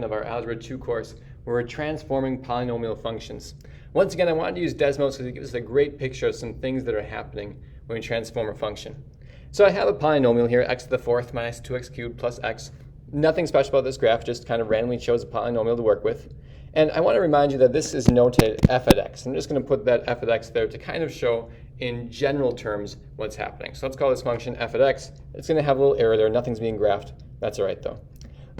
Of our Algebra 2 course, where we're transforming polynomial functions. Once again, I wanted to use Desmos because it gives us a great picture of some things that are happening when we transform a function. So I have a polynomial here, x to the fourth minus 2x cubed plus x. Nothing special about this graph, just kind of randomly chose a polynomial to work with. And I want to remind you that this is notated f at x. I'm just going to put that f at x there to kind of show in general terms what's happening. So let's call this function f at x. It's going to have a little error there. Nothing's being graphed. That's all right, though.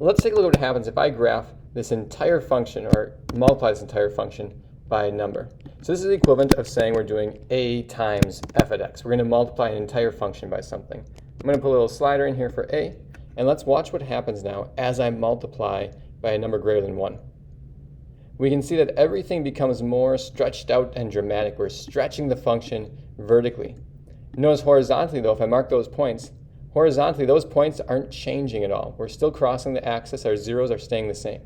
Let's take a look at what happens if I graph this entire function or multiply this entire function by a number. So this is the equivalent of saying we're doing a times f at x. We're going to multiply an entire function by something. I'm going to put a little slider in here for a, and let's watch what happens now as I multiply by a number greater than 1. We can see that everything becomes more stretched out and dramatic. We're stretching the function vertically. Notice horizontally, though, if I mark those points, horizontally, those points aren't changing at all. We're still crossing the axis. Our zeros are staying the same.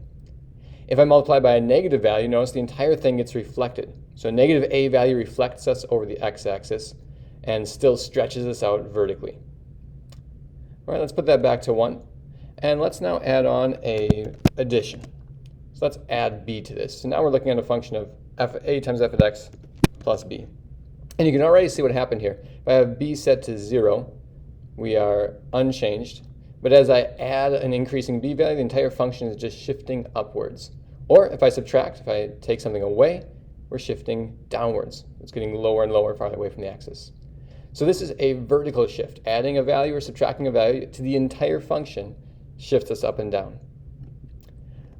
If I multiply by a negative value, notice the entire thing gets reflected. So a negative a value reflects us over the x-axis and still stretches us out vertically. All right, let's put that back to 1. And let's now add on a addition. So let's add b to this. So now we're looking at a function of a times f at x plus b. And you can already see what happened here. If I have b set to 0, we are unchanged, but as I add an increasing b value, the entire function is just shifting upwards. Or if I subtract, if I take something away, we're shifting downwards. It's getting lower and lower, farther away from the axis. So this is a vertical shift. Adding a value or subtracting a value to the entire function shifts us up and down.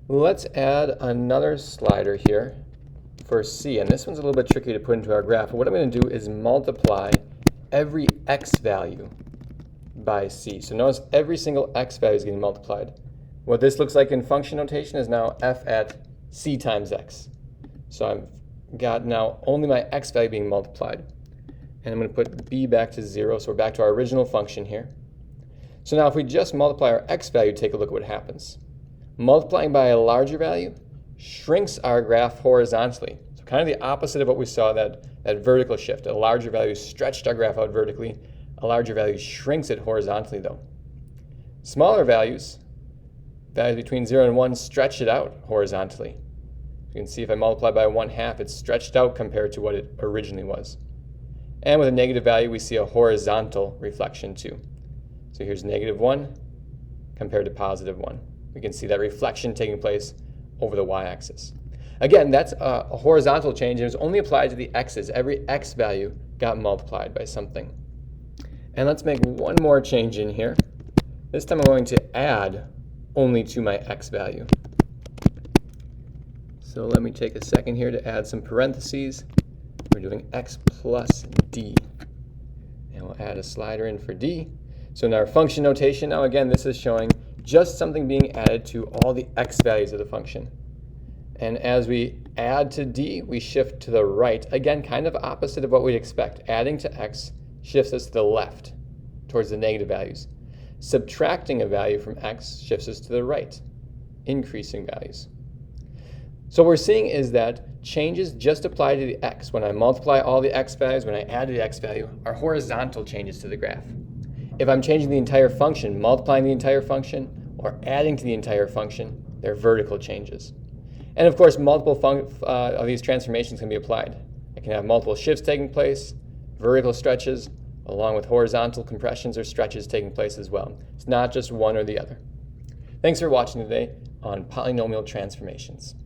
Let's add another slider here for c, and this one's a little bit tricky to put into our graph. But what I'm going to do is multiply every x value by c. So notice every single x value is getting multiplied. What this looks like in function notation is now f at c times x. So I've got now only my x value being multiplied. And I'm going to put b back to 0, so we're back to our original function here. So now if we just multiply our x value, take a look at what happens. Multiplying by a larger value shrinks our graph horizontally. So kind of the opposite of what we saw, that vertical shift. A larger value stretched our graph out vertically. A larger value shrinks it horizontally, though. Smaller values between 0 and 1, stretch it out horizontally. You can see if I multiply by 1/2, it's stretched out compared to what it originally was. And with a negative value, we see a horizontal reflection too. So here's -1 compared to +1. We can see that reflection taking place over the y-axis. Again, that's a horizontal change, and it was only applied to the x's. Every x value got multiplied by something. And let's make one more change in here. This time I'm going to add only to my x value. So let me take a second here to add some parentheses. We're doing x plus d. And we'll add a slider in for d. So in our function notation, now again, this is showing just something being added to all the x values of the function. And as we add to d, we shift to the right. Again, kind of opposite of what we'd expect. Adding to x shifts us to the left, towards the negative values. Subtracting a value from x shifts us to the right, increasing values. So what we're seeing is that changes just apply to the x. When I multiply all the x values, when I add to the x value, are horizontal changes to the graph. If I'm changing the entire function, multiplying the entire function, or adding to the entire function, they're vertical changes. And of course, multiple of these transformations can be applied. I can have multiple shifts taking place, vertical stretches, along with horizontal compressions or stretches taking place as well. It's not just one or the other. Thanks for watching today on polynomial transformations.